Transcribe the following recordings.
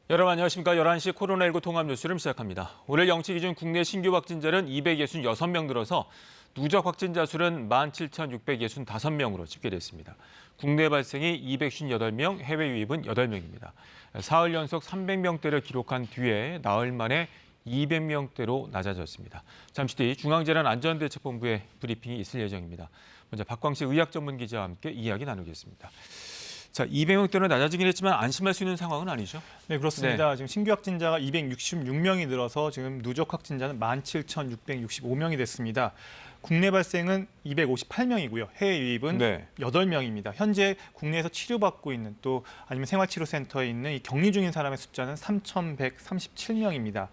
여러분 안녕하십니까. 11시 코로나19 통합 뉴스를 시작합니다. 오늘 영치 기준 국내 신규 확진자는 266명 늘어서 누적 확진자 수는 17,665명으로 집계됐습니다. 국내 발생이 258명, 해외 유입은 8명입니다. 사흘 연속 300명대를 기록한 뒤에 나흘 만에 200명대로 낮아졌습니다. 잠시 뒤 중앙재난안전대책본부의 브리핑이 있을 예정입니다. 먼저 박광식 의학전문기자와 함께 이야기 나누겠습니다. 자, 200명대로 낮아지긴 했지만 안심할 수 있는 상황은 아니죠? 네, 그렇습니다. 지금 신규 확진자가 266명이 늘어서 지금 누적 확진자는 17,665명이 됐습니다. 국내 발생은 258명이고요. 해외 유입은 8명입니다. 현재 국내에서 치료받고 있는 또 아니면 생활치료센터에 있는 이 격리 중인 사람의 숫자는 3,137명입니다.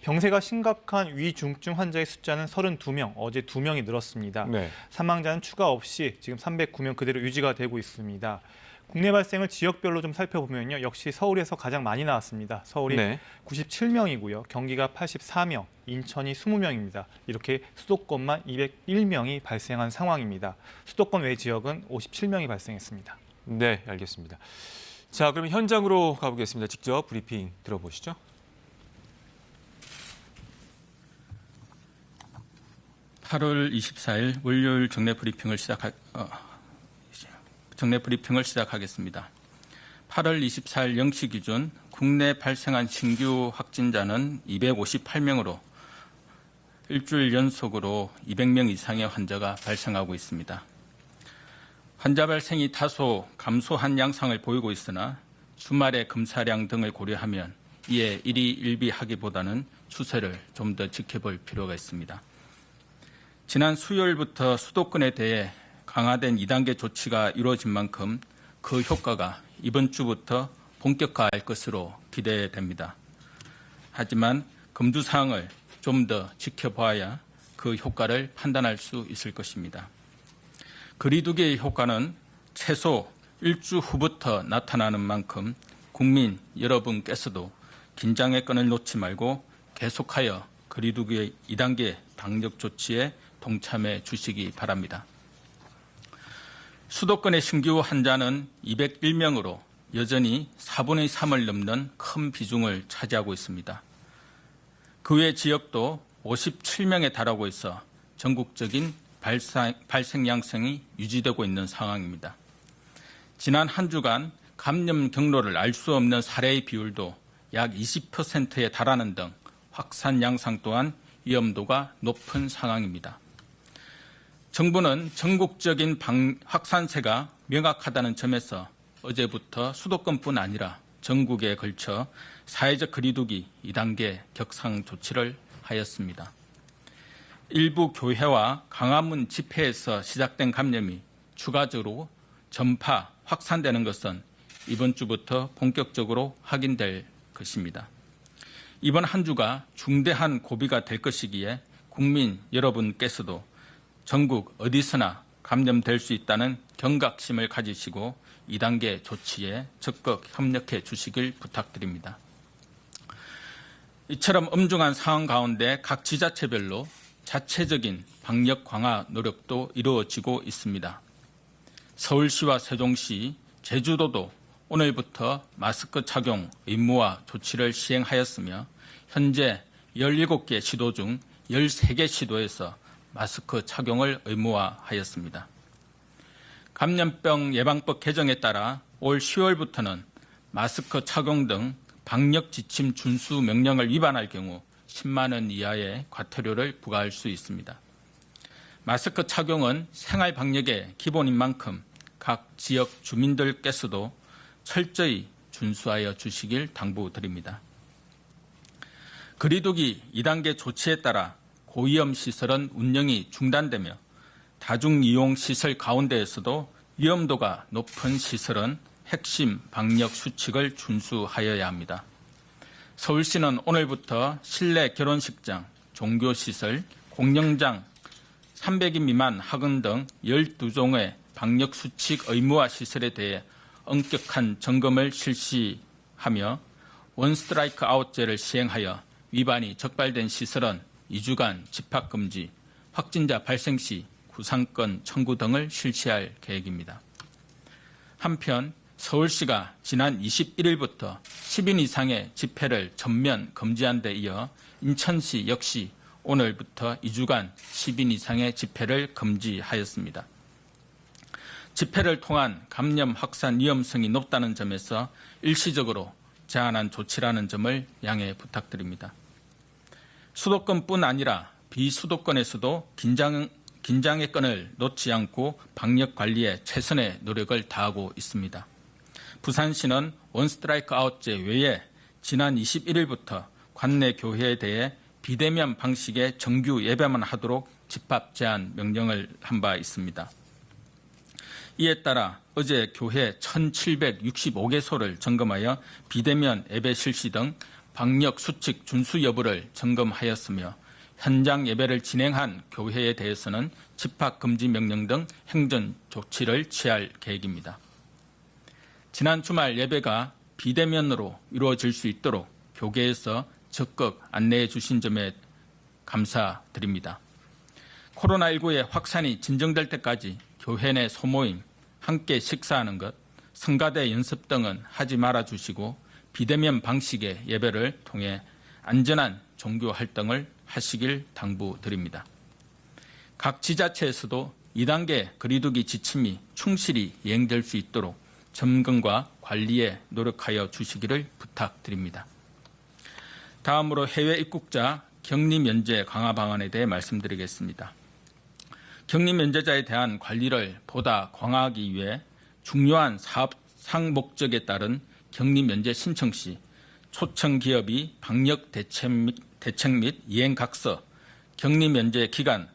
병세가 심각한 위중증 환자의 숫자는 32명, 어제 2명이 늘었습니다. 사망자는 추가 없이 지금 309명 그대로 유지가 되고 있습니다. 국내 발생을 지역별로 좀 살펴보면요. 역시 서울에서 가장 많이 나왔습니다. 서울이 97명이고요. 경기가 84명, 인천이 20명입니다. 이렇게 수도권만 201명이 발생한 상황입니다. 수도권 외 지역은 57명이 발생했습니다. 네, 알겠습니다. 자, 그럼 현장으로 가보겠습니다. 직접 브리핑 들어보시죠. (8월 24일) 월요일 정례 브리핑을 시작하겠습니다. 8월 24일 0시 기준 국내 발생한 신규 확진자는 258명으로 일주일 연속으로 200명 이상의 환자가 발생하고 있습니다. 환자 발생이 다소 감소한 양상을 보이고 있으나 주말의 검사량 등을 고려하면 이에 일희일비하기보다는 추세를 좀 더 지켜볼 필요가 있습니다. 지난 수요일부터 수도권에 대해 강화된 2단계 조치가 이루어진 만큼 그 효과가 이번 주부터 본격화할 것으로 기대됩니다. 하지만 검두 사항을 좀 더 지켜봐야 그 효과를 판단할 수 있을 것입니다. 거리두기의 효과는 최소 일주 후부터 나타나는 만큼 국민 여러분께서도 긴장의 끈을 놓지 말고 계속하여 거리두기의 2단계 방역 조치에 동참해 주시기 바랍니다. 수도권의 신규 환자는 201명으로 여전히 4분의 3을 넘는 큰 비중을 차지하고 있습니다. 그 외 지역도 57명에 달하고 있어 전국적인 발생 양상이 유지되고 있는 상황입니다. 지난 한 주간 감염 경로를 알 수 없는 사례의 비율도 약 20%에 달하는 등 확산 양상 또한 위험도가 높은 상황입니다. 정부는 전국적인 확산세가 명확하다는 점에서 어제부터 수도권뿐 아니라 전국에 걸쳐 사회적 거리두기 2단계 격상 조치를 하였습니다. 일부 교회와 광화문 집회에서 시작된 감염이 추가적으로 전파, 확산되는 것은 이번 주부터 본격적으로 확인될 것입니다. 이번 한 주가 중대한 고비가 될 것이기에 국민 여러분께서도 전국 어디서나 감염될 수 있다는 경각심을 가지시고 2단계 조치에 적극 협력해 주시길 부탁드립니다. 이처럼 엄중한 상황 가운데 각 지자체별로 자체적인 방역 강화 노력도 이루어지고 있습니다. 서울시와 세종시, 제주도도 오늘부터 마스크 착용 의무화 조치를 시행하였으며 현재 17개 시도 중 13개 시도에서 마스크 착용을 의무화하였습니다. 감염병 예방법 개정에 따라 올 10월부터는 마스크 착용 등 방역 지침 준수 명령을 위반할 경우 10만 원 이하의 과태료를 부과할 수 있습니다. 마스크 착용은 생활 방역의 기본인 만큼 각 지역 주민들께서도 철저히 준수하여 주시길 당부드립니다. 거리두기 2단계 조치에 따라 고위험 시설은 운영이 중단되며 다중이용 시설 가운데에서도 위험도가 높은 시설은 핵심 방역 수칙을 준수하여야 합니다. 서울시는 오늘부터 실내 결혼식장, 종교시설, 공연장, 300인 미만 학원 등 12종의 방역 수칙 의무화 시설에 대해 엄격한 점검을 실시하며 원스트라이크 아웃제를 시행하여 위반이 적발된 시설은 2주간 집합금지, 확진자 발생 시 구상권 청구 등을 실시할 계획입니다. 한편 서울시가 지난 21일부터 10인 이상의 집회를 전면 금지한 데 이어 인천시 역시 오늘부터 2주간 10인 이상의 집회를 금지하였습니다. 집회를 통한 감염 확산 위험성이 높다는 점에서 일시적으로 제한한 조치라는 점을 양해 부탁드립니다. 수도권뿐 아니라 비수도권에서도 긴장의 끈을 놓지 않고 방역 관리에 최선의 노력을 다하고 있습니다. 부산시는 원스트라이크 아웃제 외에 지난 21일부터 관내 교회에 대해 비대면 방식의 정규 예배만 하도록 집합 제한 명령을 한 바 있습니다. 이에 따라 어제 교회 1,765개소를 점검하여 비대면 예배 실시 등 방역 수칙 준수 여부를 점검하였으며 현장 예배를 진행한 교회에 대해서는 집합 금지 명령 등 행정 조치를 취할 계획입니다. 지난 주말 예배가 비대면으로 이루어질 수 있도록 교계에서 적극 안내해 주신 점에 감사드립니다. 코로나19의 확산이 진정될 때까지 교회 내 소모임, 함께 식사하는 것, 성가대 연습 등은 하지 말아 주시고 비대면 방식의 예배를 통해 안전한 종교 활동을 하시길 당부드립니다. 각 지자체에서도 2단계 거리두기 지침이 충실히 이행될 수 있도록 점검과 관리에 노력하여 주시기를 부탁드립니다. 다음으로 해외 입국자 격리 면제 강화 방안에 대해 말씀드리겠습니다. 격리 면제자에 대한 관리를 보다 강화하기 위해 중요한 사업상 목적에 따른 격리 면제 신청 시 초청 기업이 방역 대책 및 이행각서, 격리 면제 기간,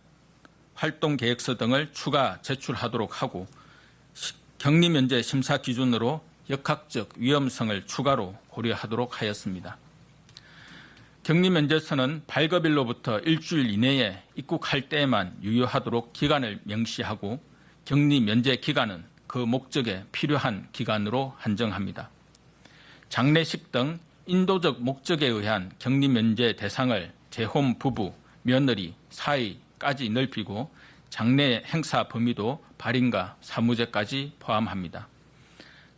활동 계획서 등을 추가 제출하도록 하고 격리 면제 심사 기준으로 역학적 위험성을 추가로 고려하도록 하였습니다. 격리 면제서는 발급일로부터 일주일 이내에 입국할 때에만 유효하도록 기간을 명시하고 격리 면제 기간은 그 목적에 필요한 기간으로 한정합니다. 장례식 등 인도적 목적에 의한 격리 면제 대상을 재혼 부부, 며느리, 사위까지 넓히고 장례 행사 범위도 발인과 사무제까지 포함합니다.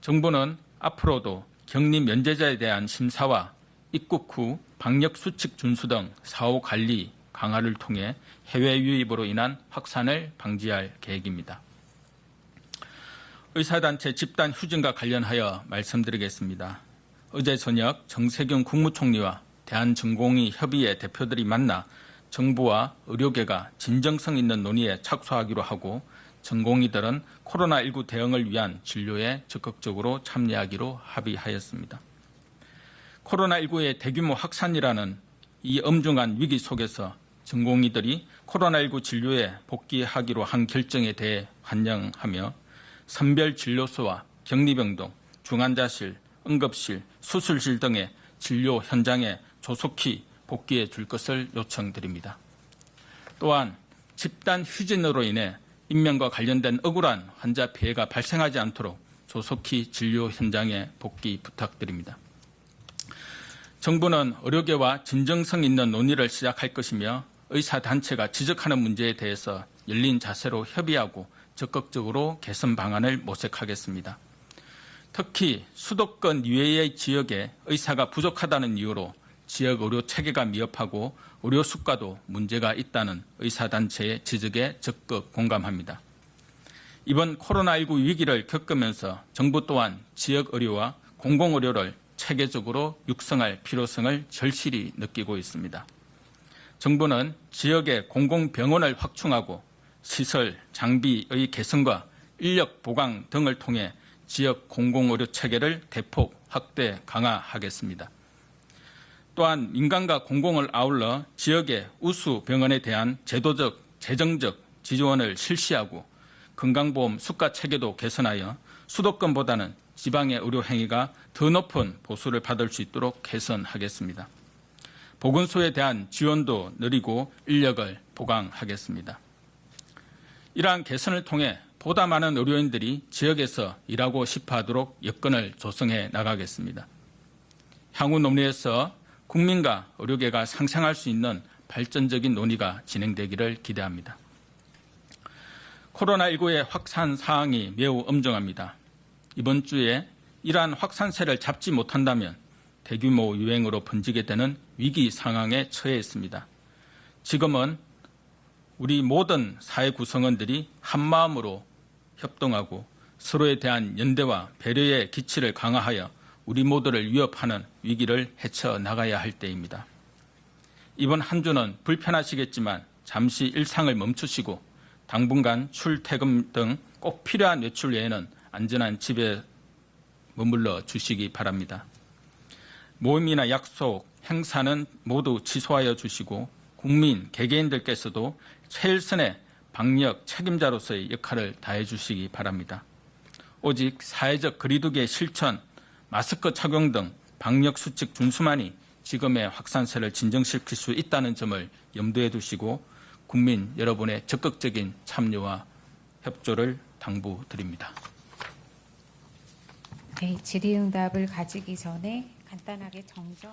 정부는 앞으로도 격리 면제자에 대한 심사와 입국 후 방역 수칙 준수 등 사후 관리 강화를 통해 해외 유입으로 인한 확산을 방지할 계획입니다. 의사단체 집단 휴진과 관련하여 말씀드리겠습니다. 어제 저녁 정세균 국무총리와 대한전공의 협의회 대표들이 만나 정부와 의료계가 진정성 있는 논의에 착수하기로 하고 전공의들은 코로나19 대응을 위한 진료에 적극적으로 참여하기로 합의하였습니다. 코로나19의 대규모 확산이라는 이 엄중한 위기 속에서 전공의들이 코로나19 진료에 복귀하기로 한 결정에 대해 환영하며 선별진료소와 격리병동, 중환자실, 응급실, 수술실 등의 진료 현장에 조속히 복귀해 줄 것을 요청드립니다. 또한 집단 휴진으로 인해 인명과 관련된 억울한 환자 피해가 발생하지 않도록 조속히 진료 현장에 복귀 부탁드립니다. 정부는 의료계와 진정성 있는 논의를 시작할 것이며 의사단체가 지적하는 문제에 대해서 열린 자세로 협의하고 적극적으로 개선 방안을 모색하겠습니다. 특히 수도권 이외의 지역에 의사가 부족하다는 이유로 지역 의료 체계가 미흡하고 의료 수가도 문제가 있다는 의사단체의 지적에 적극 공감합니다. 이번 코로나19 위기를 겪으면서 정부 또한 지역 의료와 공공의료를 체계적으로 육성할 필요성을 절실히 느끼고 있습니다. 정부는 지역의 공공병원을 확충하고 시설, 장비의 개선과 인력 보강 등을 통해 지역 공공의료 체계를 대폭 확대 강화하겠습니다. 또한 민간과 공공을 아울러 지역의 우수 병원에 대한 제도적, 재정적 지원을 실시하고 건강보험 수가 체계도 개선하여 수도권보다는 지방의 의료 행위가 더 높은 보수를 받을 수 있도록 개선하겠습니다. 보건소에 대한 지원도 늘리고 인력을 보강하겠습니다. 이러한 개선을 통해 보다 많은 의료인들이 지역에서 일하고 싶어 하도록 여건을 조성해 나가겠습니다. 향후 논의에서 국민과 의료계가 상생할 수 있는 발전적인 논의가 진행되기를 기대합니다. 코로나19의 확산 사항이 매우 엄중합니다. 이번 주에 이러한 확산세를 잡지 못한다면 대규모 유행으로 번지게 되는 위기 상황에 처해 있습니다. 지금은 우리 모든 사회 구성원들이 한마음으로 협동하고 서로에 대한 연대와 배려의 기치를 강화하여 우리 모두를 위협하는 위기를 헤쳐나가야 할 때입니다. 이번 한 주는 불편하시겠지만 잠시 일상을 멈추시고 당분간 출퇴근 등 꼭 필요한 외출 외에는 안전한 집에 머물러 주시기 바랍니다. 모임이나 약속, 행사는 모두 취소하여 주시고 국민, 개개인들께서도 최일선의 방역 책임자로서의 역할을 다해 주시기 바랍니다. 오직 사회적 거리두기의 실천, 마스크 착용 등 방역 수칙 준수만이 지금의 확산세를 진정시킬 수 있다는 점을 염두에 두시고 국민 여러분의 적극적인 참여와 협조를 당부드립니다. 네, 질의응답을 가지기 전에 간단하게 정정.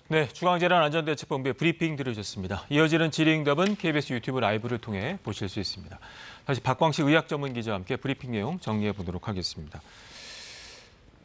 네, 중앙재난안전대책본부의 브리핑 들으셨습니다. 이어지는 질의응답은 KBS 유튜브 라이브를 통해 보실 수 있습니다. 다시 박광식 의학전문기자와 함께 브리핑 내용 정리해 보도록 하겠습니다.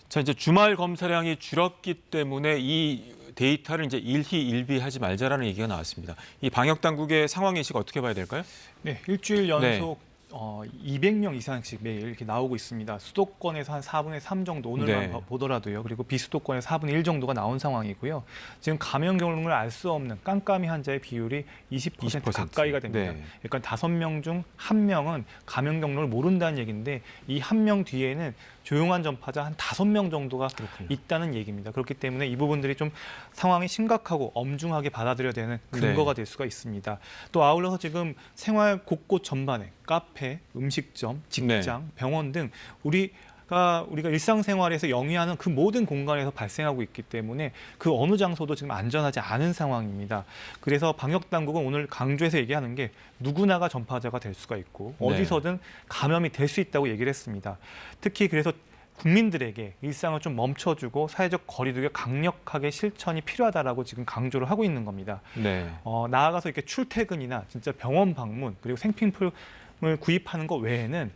자, 이제 주말 검사량이 줄었기 때문에 이 데이터를 이제 일희일비하지 말자라는 얘기가 나왔습니다. 이 방역 당국의 상황 인식 어떻게 봐야 될까요? 네, 일주일 연속 200명 이상씩 매일 이렇게 나오고 있습니다. 수도권에서 한 4분의 3 정도 오늘만 네. 보더라도요. 그리고 비수도권에서 4분의 1 정도가 나온 상황이고요. 지금 감염 경로를 알 수 없는 깜깜이 환자의 비율이 20% 가까이가 됩니다. 네. 그러니까 5명 중 1명은 감염 경로를 모른다는 얘기인데 이 1명 뒤에는 조용한 전파자 한 5명 정도가 그렇군요. 있다는 얘기입니다. 그렇기 때문에 이 부분들이 좀 상황이 심각하고 엄중하게 받아들여야 되는 근거가 될 수가 있습니다. 또 아울러서 지금 생활 곳곳 전반에 카페, 음식점, 직장, 병원 등 우리가 일상생활에서 영위하는 그 모든 공간에서 발생하고 있기 때문에 그 어느 장소도 지금 안전하지 않은 상황입니다. 그래서 방역당국은 오늘 강조해서 얘기하는 게 누구나가 전파자가 될 수가 있고 어디서든 감염이 될 수 있다고 얘기를 했습니다. 특히 그래서 국민들에게 일상을 좀 멈춰주고 사회적 거리두기가 강력하게 실천이 필요하다라고 지금 강조를 하고 있는 겁니다. 네. 나아가서 이렇게 출퇴근이나 진짜 병원 방문 그리고 생필품을 구입하는 것 외에는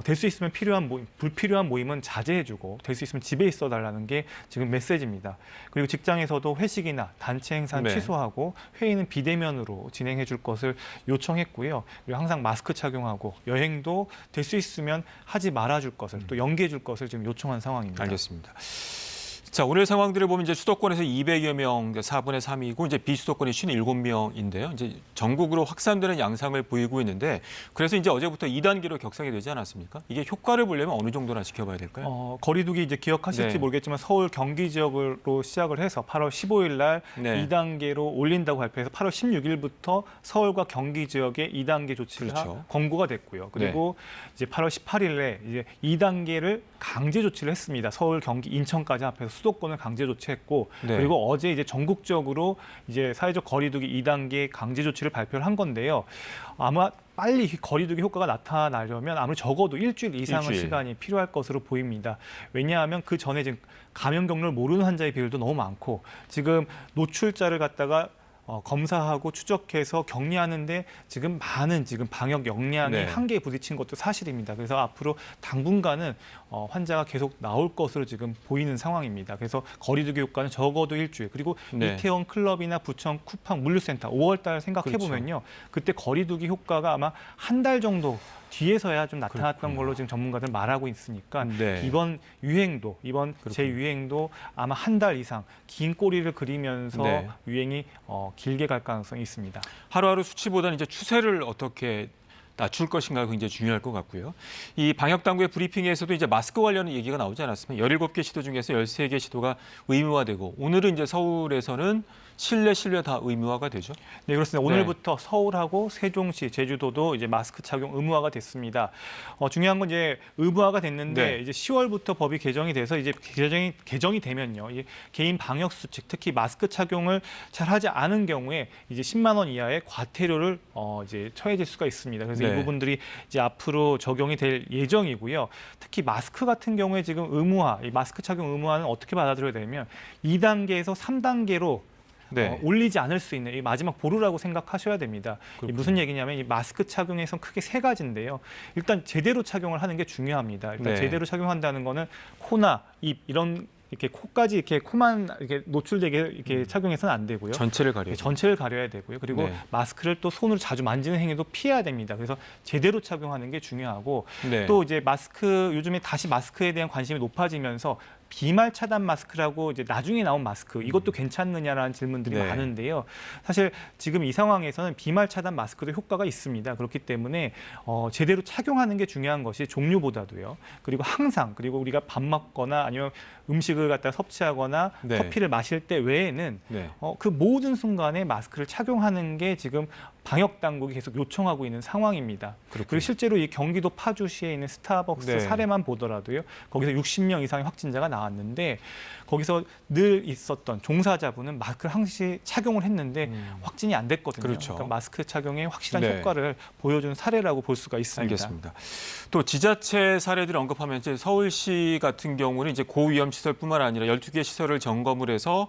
될 수 있으면 불필요한 모임은 자제해주고 될 수 있으면 집에 있어달라는 게 지금 메시지입니다. 그리고 직장에서도 회식이나 단체 행사는 취소하고 회의는 비대면으로 진행해줄 것을 요청했고요. 그리고 항상 마스크 착용하고 여행도 될 수 있으면 하지 말아줄 것을 또 연기해줄 것을 지금 요청한 상황입니다. 알겠습니다. 자, 오늘 상황들을 보면 이제 수도권에서 200여 명, 4분의 3이고 이제 비수도권이 57명인데요. 이제 전국으로 확산되는 양상을 보이고 있는데 그래서 이제 어제부터 2단계로 격상이 되지 않았습니까? 이게 효과를 보려면 어느 정도나 지켜봐야 될까요? 거리두기 이제 기억하실지 모르겠지만 서울 경기 지역으로 시작을 해서 8월 15일 날 2단계로 올린다고 발표해서 8월 16일부터 서울과 경기 지역에 2단계 조치가 권고가 됐고요. 그리고 이제 8월 18일에 이제 2단계를 강제 조치를 했습니다. 서울, 경기, 인천까지 합해서 수도권을 강제 조치했고 그리고 어제 이제 전국적으로 이제 사회적 거리두기 2단계 강제 조치를 발표를 한 건데요. 아마 빨리 거리두기 효과가 나타나려면 아무리 적어도 일주일 이상의 시간이 필요할 것으로 보입니다. 왜냐하면 그 전에 지금 감염 경로를 모르는 환자의 비율도 너무 많고 지금 노출자를 갖다가 검사하고 추적해서 격리하는데 지금 많은 방역 역량이 한계에 부딪힌 것도 사실입니다. 그래서 앞으로 당분간은 환자가 계속 나올 것으로 지금 보이는 상황입니다. 그래서 거리두기 효과는 적어도 일주일. 그리고 이태원 클럽이나 부천 쿠팡 물류센터 5월 달 생각해 보면요. 그때 거리두기 효과가 아마 한 달 정도 뒤에서야 좀 나타났던 걸로 지금 전문가들 말하고 있으니까 이번 유행도 이번 재유행도 아마 한 달 이상 긴 꼬리를 그리면서 유행이 길게 갈 가능성이 있습니다. 하루하루 수치보다는 이제 추세를 어떻게 낮출 것인가가 굉장히 중요할 것 같고요. 이 방역당국의 브리핑에서도 이제 마스크 관련 얘기가 나오지 않았습니까? 17개 시도 중에서 13개 시도가 의무화되고 오늘은 이제 서울에서는 실내 다 의무화가 되죠? 네, 그렇습니다. 오늘부터 서울하고 세종시, 제주도도 이제 마스크 착용 의무화가 됐습니다. 중요한 건 이제 의무화가 됐는데 이제 10월부터 법이 개정이 돼서 이제 개정이 되면요. 이제 개인 방역 수칙, 특히 마스크 착용을 잘 하지 않은 경우에 이제 10만 원 이하의 과태료를 이제 처해질 수가 있습니다. 그래서 이 부분들이 이제 앞으로 적용이 될 예정이고요. 특히 마스크 같은 경우에 지금 이 마스크 착용 의무화는 어떻게 받아들여야 되냐면 2단계에서 3단계로 네. 올리지 않을 수 있는 이 마지막 보루라고 생각하셔야 됩니다. 이 무슨 얘기냐면 이 마스크 착용에선 크게 세 가지인데요. 일단 제대로 착용을 하는 게 중요합니다. 일단 네. 제대로 착용한다는 거는 코나 입 이런 이렇게 코까지 이렇게 코만 이렇게 노출되게 이렇게 착용해서는 안 되고요. 전체를 가려. 전체를 가려야 되고요. 그리고 네. 마스크를 또 손으로 자주 만지는 행위도 피해야 됩니다. 그래서 제대로 착용하는 게 중요하고 네. 또 이제 마스크 요즘에 다시 마스크에 대한 관심이 높아지면서 비말 차단 마스크라고 이제 나중에 나온 마스크 이것도 괜찮느냐라는 질문들이 네. 많은데요. 사실 지금 이 상황에서는 비말 차단 마스크도 효과가 있습니다. 그렇기 때문에 제대로 착용하는 게 중요한 것이 종류보다도요. 그리고 항상 그리고 우리가 밥 먹거나 아니면 음식을 갖다 섭취하거나 네. 커피를 마실 때 외에는 네. 그 모든 순간에 마스크를 착용하는 게 지금 방역 당국이 계속 요청하고 있는 상황입니다. 그리고 실제로 이 경기도 파주시에 있는 스타벅스 네. 사례만 보더라도요. 거기서 60명 이상의 확진자가 나왔는데 거기서 늘 있었던 종사자분은 마스크를 항시 착용을 했는데 확진이 안 됐거든요. 그렇죠. 그러니까 마스크 착용에 확실한 네. 효과를 보여준 사례라고 볼 수가 있습니다. 알겠습니다. 또 지자체 사례들을 언급하면 이제 서울시 같은 경우는 이제 고위험 시설뿐만 아니라 12개 시설을 점검을 해서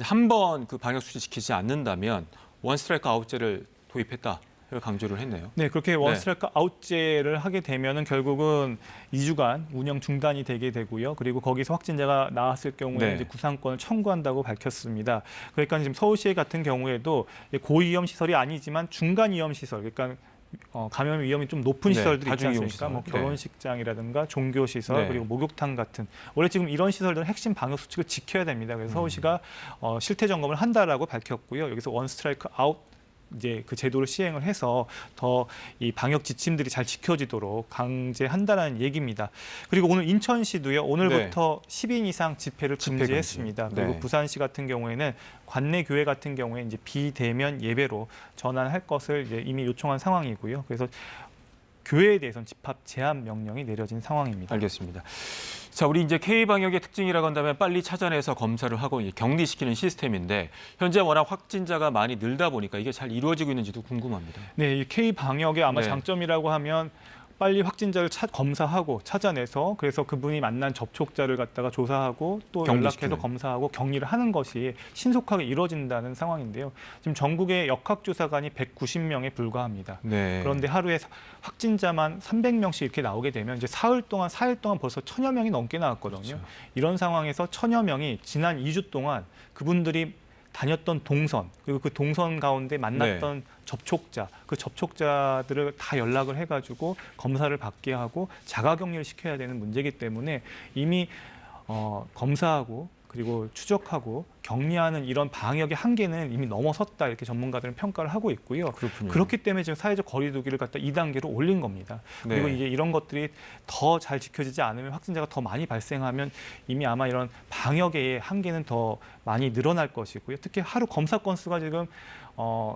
한 번 그 방역 수칙 지키지 않는다면 원스트라이크 아웃제를 도입했다. 이걸 강조를 했네요. 네, 그렇게 원스트라이크 아웃제를 하게 되면은 결국은 2주간 운영 중단이 되게 되고요. 그리고 거기서 확진자가 나왔을 경우에 네. 이제 구상권을 청구한다고 밝혔습니다. 그러니까 지금 서울시 같은 경우에도 고위험 시설이 아니지만 중간 위험 시설, 그러니까 감염 위험이 좀 높은 네, 시설들이 있지 다중이용 않습니까? 뭐 시설. 결혼식장이라든가 종교 시설 네. 그리고 목욕탕 같은 원래 지금 이런 시설들은 핵심 방역 수칙을 지켜야 됩니다. 그래서 서울시가 실태 점검을 한다라고 밝혔고요. 여기서 원 스트라이크 아웃 이제 그 제도를 시행을 해서 더 이 방역 지침들이 잘 지켜지도록 강제한다는 얘기입니다. 그리고 오늘 인천시도요. 오늘부터 10인 이상 집회를 집회 금지했습니다. 금지. 그리고 네. 부산시 같은 경우에는 관내 교회 같은 경우에 이제 비대면 예배로 전환할 것을 이제 이미 요청한 상황이고요. 그래서 교회에 대해서는 집합 제한 명령이 내려진 상황입니다. 알겠습니다. 자, 우리 이제 K-방역의 특징이라고 한다면 빨리 찾아내서 검사를 하고 격리시키는 시스템인데 현재 워낙 확진자가 많이 늘다 보니까 이게 잘 이루어지고 있는지도 궁금합니다. 네, 이 K 방역의 아마 네. 장점이라고 하면 빨리 확진자를 검사하고 찾아내서 그래서 그분이 만난 접촉자를 갖다가 조사하고 또 격리시키는. 연락해서 검사하고 격리를 하는 것이 신속하게 이루어진다는 상황인데요. 지금 전국의 역학조사관이 190명에 불과합니다. 네. 그런데 하루에 확진자만 300명씩 이렇게 나오게 되면 이제 4일 동안 벌써 1000여 명이 넘게 나왔거든요. 그렇죠. 이런 상황에서 1000여 명이 지난 2주 동안 그분들이 다녔던 동선 그리고 그 동선 가운데 만났던 접촉자 그 접촉자들을 다 연락을 해가지고 검사를 받게 하고 자가격리를 시켜야 되는 문제이기 때문에 이미 검사하고 그리고 추적하고 격리하는 이런 방역의 한계는 이미 넘어섰다 이렇게 전문가들은 평가를 하고 있고요. 그렇군요. 그렇기 때문에 지금 사회적 거리두기를 갖다 2단계로 올린 겁니다. 그리고 네. 이제 이런 것들이 더 잘 지켜지지 않으면 확진자가 더 많이 발생하면 이미 아마 이런 방역의 한계는 더 많이 늘어날 것이고요. 특히 하루 검사 건수가 지금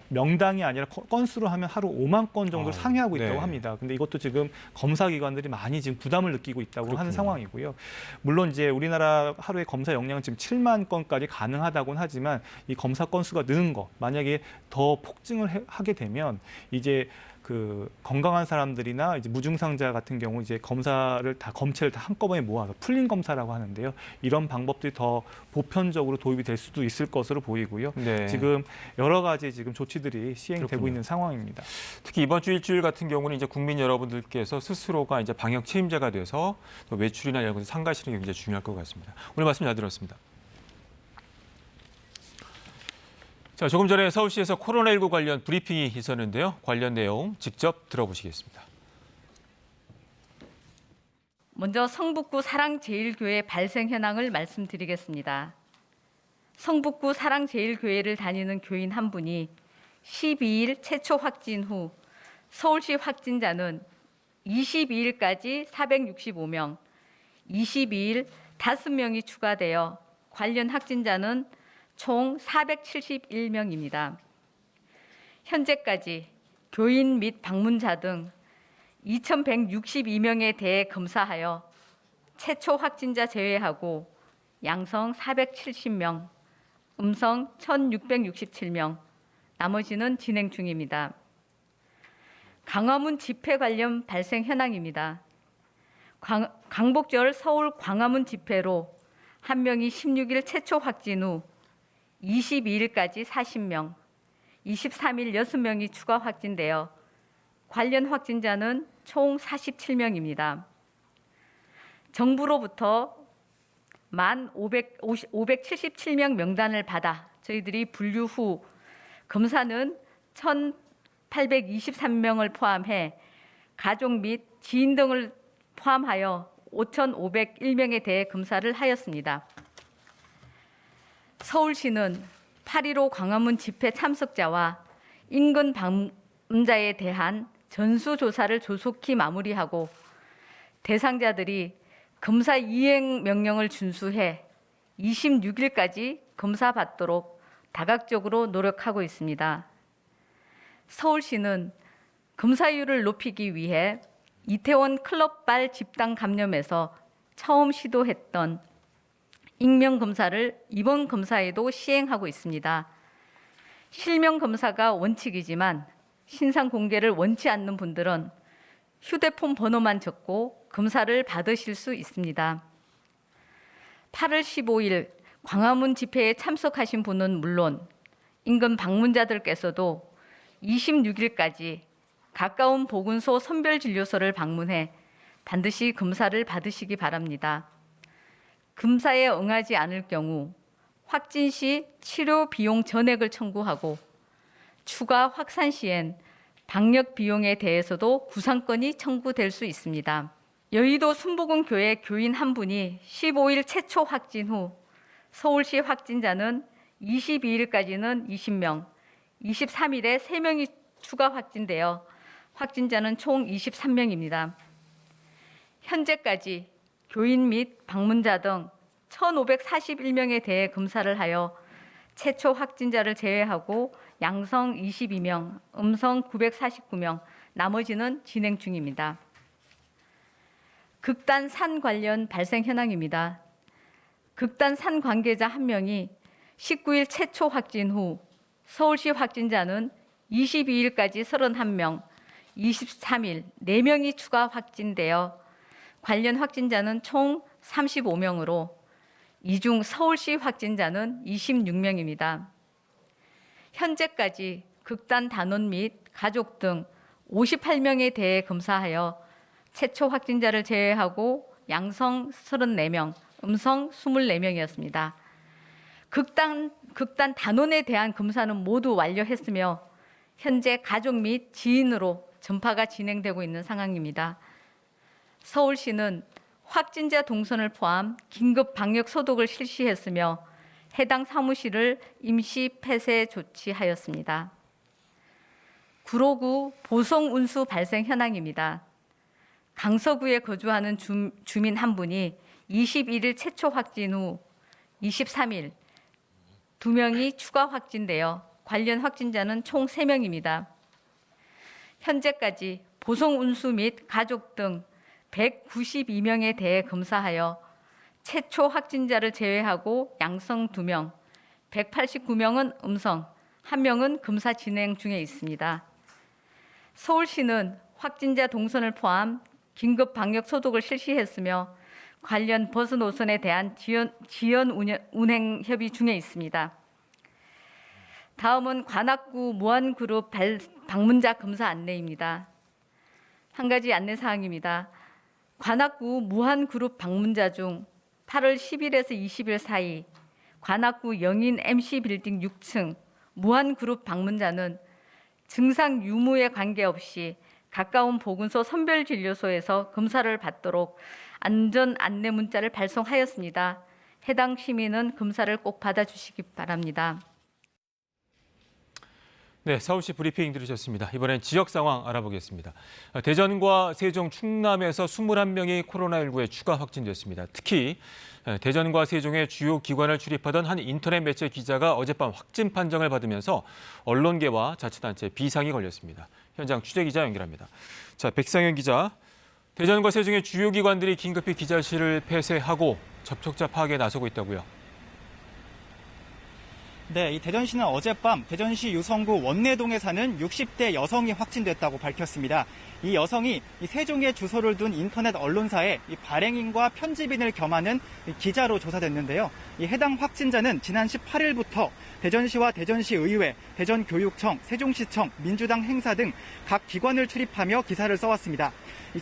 명당이 아니라 건수로 하면 하루 5만 건 정도를 상회하고 있다고 네. 합니다. 근데 이것도 지금 검사 기관들이 많이 지금 부담을 느끼고 있다고 그렇군요. 하는 상황이고요. 물론 이제 우리나라 하루에 검사 역량은 지금 7만 건까지 가능하다고는 하지만 이 검사 건수가 느는 거 만약에 더 폭증을 하게 되면 이제 그 건강한 사람들이나 이제 무증상자 같은 경우 이제 검체를 다 한꺼번에 모아서 풀린 검사라고 하는데요. 이런 방법들이 더 보편적으로 도입이 될 수도 있을 것으로 보이고요. 네. 지금 여러 가지 지금 조치들이 시행되고 그렇군요. 있는 상황입니다. 특히 이번 주 일주일 같은 경우는 이제 국민 여러분들께서 스스로가 이제 방역 책임자가 돼서 또 외출이나 이런 것을 삼가시는 게 굉장히 중요할 것 같습니다. 오늘 말씀 잘 들었습니다. 자, 조금 전에 서울시에서 코로나19 관련 브리핑이 있었는데요. 관련 내용 직접 들어보시겠습니다. 먼저 성북구 사랑제일교회 발생 현황을 말씀드리겠습니다. 성북구 사랑제일교회를 다니는 교인 한 분이 12일 최초 확진 후 서울시 확진자는 22일까지 465명, 22일 5명이 추가되어 관련 확진자는 총 471명입니다. 현재까지 교인 및 방문자 등 2,162명에 대해 검사하여 최초 확진자 제외하고 양성 470명, 음성 1,667명, 나머지는 진행 중입니다. 광화문 집회 관련 발생 현황입니다. 광복절 서울 광화문 집회로 한 명이 16일 최초 확진 후 22일까지 40명, 23일 6명이 추가 확진되어 관련 확진자는 총 47명입니다. 정부로부터 577명 명단을 받아 저희들이 분류 후 검사는 1,823명을 포함해 가족 및 지인 등을 포함하여 5,501명에 대해 검사를 하였습니다. 서울시는 8.15 광화문 집회 참석자와 인근 방문자에 대한 전수조사를 조속히 마무리하고 대상자들이 검사 이행 명령을 준수해 26일까지 검사 받도록 다각적으로 노력하고 있습니다. 서울시는 검사율을 높이기 위해 이태원 클럽발 집단 감염에서 처음 시도했던 익명 검사를 이번 검사에도 시행하고 있습니다. 실명 검사가 원칙이지만 신상 공개를 원치 않는 분들은 휴대폰 번호만 적고 검사를 받으실 수 있습니다. 8월 15일 광화문 집회에 참석하신 분은 물론 인근 방문자들께서도 26일까지 가까운 보건소 선별진료소를 방문해 반드시 검사를 받으시기 바랍니다. 검사에 응하지 않을 경우 확진 시 치료 비용 전액을 청구하고 추가 확산 시엔 방역 비용에 대해서도 구상권이 청구될 수 있습니다. 여의도 순복음교회 교인 한 분이 15일 최초 확진 후 서울시 확진자는 22일까지는 20명, 23일에 3명이 추가 확진되어 확진자는 총 23명입니다. 현재까지 교인 및 방문자 등 1,541명에 대해 검사를 하여 최초 확진자를 제외하고 양성 22명, 음성 949명, 나머지는 진행 중입니다. 극단 산 관련 발생 현황입니다. 극단 산 관계자 한 명이 19일 최초 확진 후 서울시 확진자는 22일까지 31명, 23일 4명이 추가 확진되어 관련 확진자는 총 35명으로 이 중 서울시 확진자는 26명입니다. 현재까지 극단 단원 및 가족 등 58명에 대해 검사하여 최초 확진자를 제외하고 양성 34명, 음성 24명이었습니다. 극단 단원에 대한 검사는 모두 완료했으며 현재 가족 및 지인으로 전파가 진행되고 있는 상황입니다. 서울시는 확진자 동선을 포함 긴급 방역 소독을 실시했으며 해당 사무실을 임시 폐쇄 조치하였습니다. 구로구 보성 운수 발생 현황입니다. 강서구에 거주하는 주민 한 분이 21일 최초 확진 후 23일 2명이 추가 확진되어 관련 확진자는 총 3명입니다. 현재까지 보성 운수 및 가족 등 192명에 대해 검사하여 최초 확진자를 제외하고 양성 2명, 189명은 음성, 1명은 검사 진행 중에 있습니다. 서울시는 확진자 동선을 포함 긴급 방역 소독을 실시했으며 관련 버스 노선에 대한 지연 운행 협의 중에 있습니다. 다음은 관악구 무한그룹 방문자 검사 안내입니다. 한 가지 안내 사항입니다. 관악구 무한그룹 방문자 중 8월 10일에서 20일 사이 관악구 영인 MC빌딩 6층 무한그룹 방문자는 증상 유무에 관계없이 가까운 보건소 선별진료소에서 검사를 받도록 안전 안내 문자를 발송하였습니다. 해당 시민은 검사를 꼭 받아주시기 바랍니다. 네, 서울시 브리핑 들으셨습니다. 이번엔 지역 상황 알아보겠습니다. 대전과 세종, 충남에서 21명이 코로나19에 추가 확진됐습니다. 특히 대전과 세종의 주요 기관을 출입하던 한 인터넷 매체 기자가 어젯밤 확진 판정을 받으면서 언론계와 자치단체 비상이 걸렸습니다. 현장 취재기자 연결합니다. 자, 백상현 기자, 대전과 세종의 주요 기관들이 긴급히 기자실을 폐쇄하고 접촉자 파악에 나서고 있다고요. 네, 이 대전시는 어젯밤 대전시 유성구 원내동에 사는 60대 여성이 확진됐다고 밝혔습니다. 이 여성이 이 세종에 주소를 둔 인터넷 언론사에 이 발행인과 편집인을 겸하는 기자로 조사됐는데요. 이 해당 확진자는 지난 18일부터 대전시와 대전시의회, 대전교육청, 세종시청, 민주당 행사 등 각 기관을 출입하며 기사를 써왔습니다.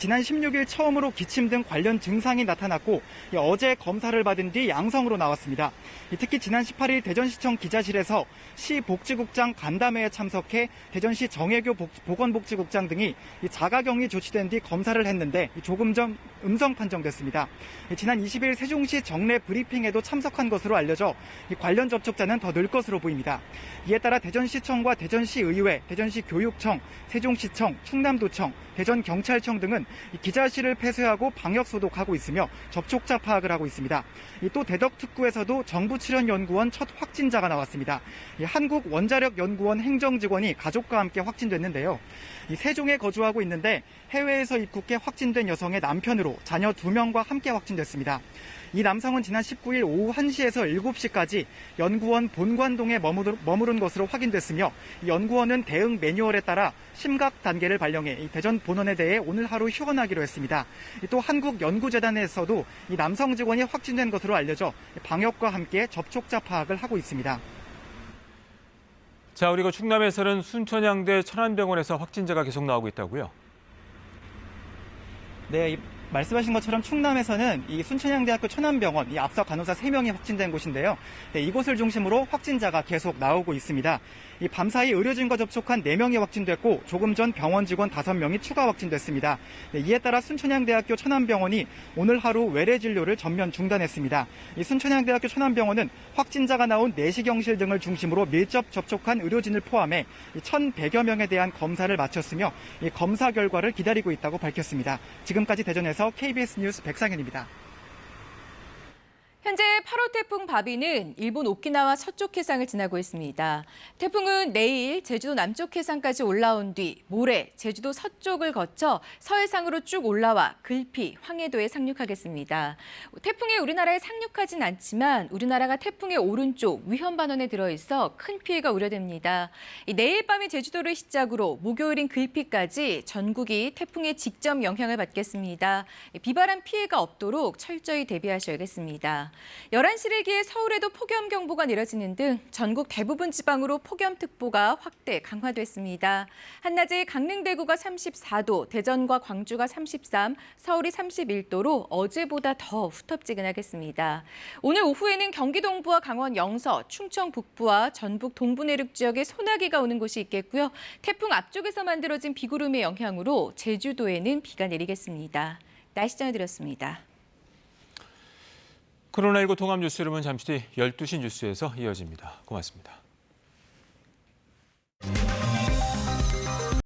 지난 16일 처음으로 기침 등 관련 증상이 나타났고 어제 검사를 받은 뒤 양성으로 나왔습니다. 특히 지난 18일 대전시청 기자실에서 시 복지국장 간담회에 참석해 대전시 정혜교 보건복지국장 등이 자가격리 조치된 뒤 검사를 했는데 조금 전 음성 판정됐습니다. 지난 20일 세종시 정례 브리핑에도 참석한 것으로 알려져 관련 접촉자는 더 늘 것으로 보입니다. 이에 따라 대전시청과 대전시의회, 대전시교육청, 세종시청, 충남도청, 대전경찰청 등은 기자실을 폐쇄하고 방역 소독하고 있으며 접촉자 파악을 하고 있습니다. 또 대덕특구에서도 정부출연연구원 첫 확진자가 나왔습니다. 한국원자력연구원 행정직원이 가족과 함께 확진됐는데요. 세종에 거주하고 있는데 해외에서 입국해 확진된 여성의 남편으로 자녀 2명과 함께 확진됐습니다. 이 남성은 지난 19일 오후 1시에서 7시까지 연구원 본관동에 머무른 것으로 확인됐으며 연구원은 대응 매뉴얼에 따라 심각 단계를 발령해 대전 본원에 대해 오늘 하루 휴원하기로 했습니다. 또 한국연구재단에서도 이 남성 직원이 확진된 것으로 알려져 방역과 함께 접촉자 파악을 하고 있습니다. 자, 그리고 충남에서는 순천향대 천안병원에서 확진자가 계속 나오고 있다고요? 네, 말씀하신 것처럼 충남에서는 이 순천향대학교 천안병원, 이 앞서 간호사 3명이 확진된 곳인데요. 네, 이곳을 중심으로 확진자가 계속 나오고 있습니다. 이 밤사이 의료진과 접촉한 4명이 확진됐고 조금 전 병원 직원 5명이 추가 확진됐습니다. 네, 이에 따라 순천향대학교 천안병원이 오늘 하루 외래 진료를 전면 중단했습니다. 이 순천향대학교 천안병원은 확진자가 나온 내시경실 등을 중심으로 밀접 접촉한 의료진을 포함해 1,100여 명에 대한 검사를 마쳤으며 이 검사 결과를 기다리고 있다고 밝혔습니다. 지금까지 대전에서 KBS 뉴스 백상현입니다. 현재 8호 태풍 바비는 일본 오키나와 서쪽 해상을 지나고 있습니다. 태풍은 내일 제주도 남쪽 해상까지 올라온 뒤 모레 제주도 서쪽을 거쳐 서해상으로 쭉 올라와 글피, 황해도에 상륙하겠습니다. 태풍이 우리나라에 상륙하진 않지만 우리나라가 태풍의 오른쪽 위험 반원에 들어있어 큰 피해가 우려됩니다. 내일 밤에 제주도를 시작으로 목요일인 글피까지 전국이 태풍의 직접 영향을 받겠습니다. 비바람 피해가 없도록 철저히 대비하셔야겠습니다. 11시를 기해 서울에도 폭염경보가 내려지는 등 전국 대부분 지방으로 폭염특보가 확대 강화됐습니다. 한낮에 강릉 대구가 34도, 대전과 광주가 33, 서울이 31도로 어제보다 더 후텁지근하겠습니다. 오늘 오후에는 경기 동부와 강원 영서, 충청 북부와 전북 동부 내륙 지역에 소나기가 오는 곳이 있겠고요. 태풍 앞쪽에서 만들어진 비구름의 영향으로 제주도에는 비가 내리겠습니다. 날씨 전해드렸습니다. 코로나19 통합 뉴스 여러분 잠시 뒤 12시 뉴스에서 이어집니다. 고맙습니다.